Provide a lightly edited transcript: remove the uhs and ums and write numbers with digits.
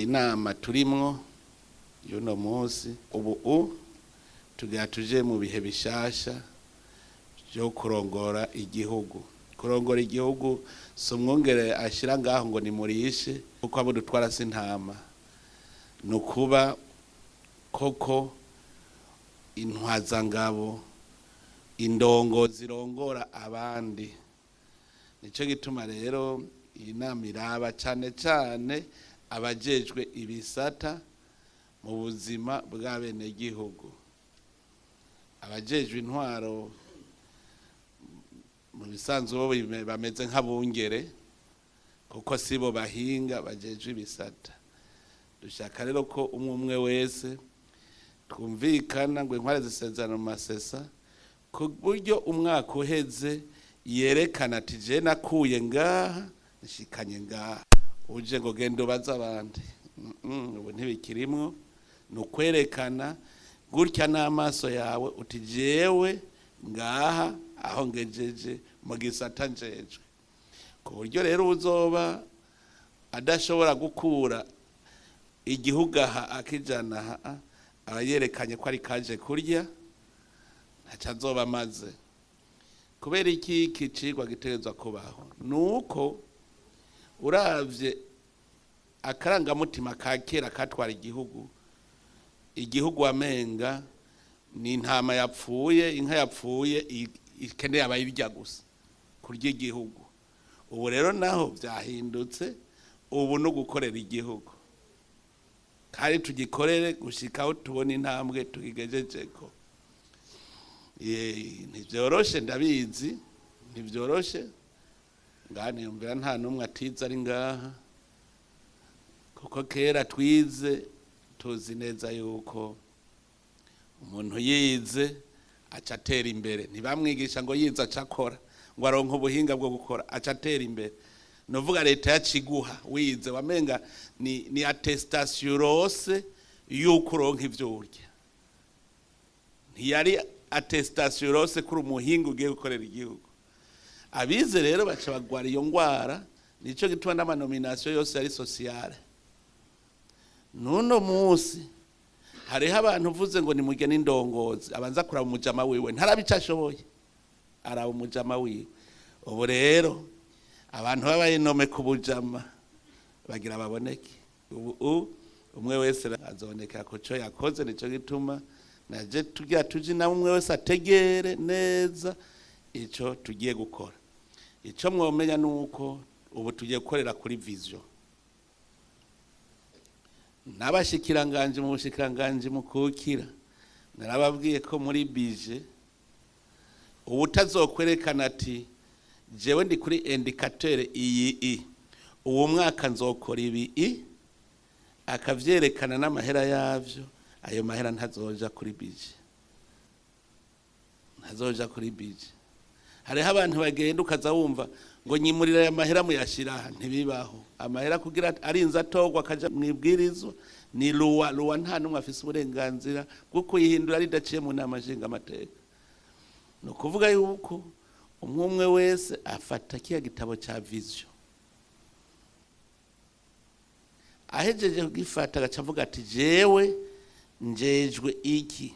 inama turimwo y'uno munsi ubu tugira tuje mu bihe bishasha byo kurongora igihugu. Kurongora igihugu so mwongere ashira ngaho ngo ni murishe kuko abo dutwara sintama nukuba koko intwazangabo indongo zirongora abandi. Nico gituma rero inama iraba cyane cyane abajejwe ibisata mu buzima bw'abene gihugu, abajejwe intwaro mu bisanzwe bameze nk'abungere kuko sibo bahinga bajejwe ibisata. Dushaka rero ko umwe wese twumvikana ngo inkware zisezerano mu masesa ku buryo umwaka uheze yerekana ati je nakuye ngaha nshikanye ngaha, uje ngo genda ubaza abandi ubu ntibikirimwo. Nukwerekana gutya n'amaso yawe uti jewe ngaha aho ngejeje mu gisata njejwe, ku buryo rero uzoba adashobora gukura igihugu aha akijana abayerekanye ko ari kaje kurya ntaca azoba amaze. Kubera iki kicigwa gitegerezwa kubaho nuko uravye akarangamutima ka kera katwara igihugu wamenga ni intama yapfuye, inka yapfuye ikeneye abayirya gusa kurya igihugu. Ubu rero naho byahindutse, ubu no gukorera igihugu kandi tugikorere gushikaho tubona intambwe tugigejejeko. Ntivyoroshe ndabizi, ntivyoroshe ngani yumvira nta numwe atiza ari ngaha kuko kera twize tuzi neza yuko umuntu yize aca atera imbere. Ntibamwigisha ngo yize aca akora ngo aronke ubuhinga bwo gukora, aca atera imbere. Novuga leta yaciguha wize wamenga ni attestation rose yuko uronka ivyo urya, ntiyari attestation rose kuri umuhinga ugiye gukorera igihugu. Abize rero baca bagwara iyo ngwara, nico gituma n'amanomination yose yari sociale. Nuno musi hariho abantu uvuze ngo ni mujye n'indongozi abanza kuraba umujama wiwe ntarabica ashoboye, araba umujama wiwe. Ubu rero abantu babaye nome kubujama bagira baboneke. Ubu umwe wese azoneka ko cyo yakoze. Nico gituma naje tugiye tuji na umwe wese ategere neza ico tugiye gukora. Ico mwomenya nuko ubu tugiye gukorera kuri vision. N'abashikiranganje mu bushikiranganje mukukira narababwiye ko muri bije ubu tazokwerekana ati jewe ndi kuri indicateur iyi uwo mwaka nzokora ibi akavyerekana n'amahera yavyo, ayo mahera ntazoja kuri bije, ntazoja kuri bije. Hariho abantu bagenda ukaza wumva ngo nyimurira ya mahera muyashira ntibibaho. Amahera kugira arinza atogwa akaja mwibwirizwa ni luwa nta numwe afise uburenganzira bwo kuyihindura ridaciye mu nama nshinga amateka. No kuvuga yuko umwe wese afata kiya gitabo ca vision, ahejeje kugifata agacavuga ati jewe njejwe iki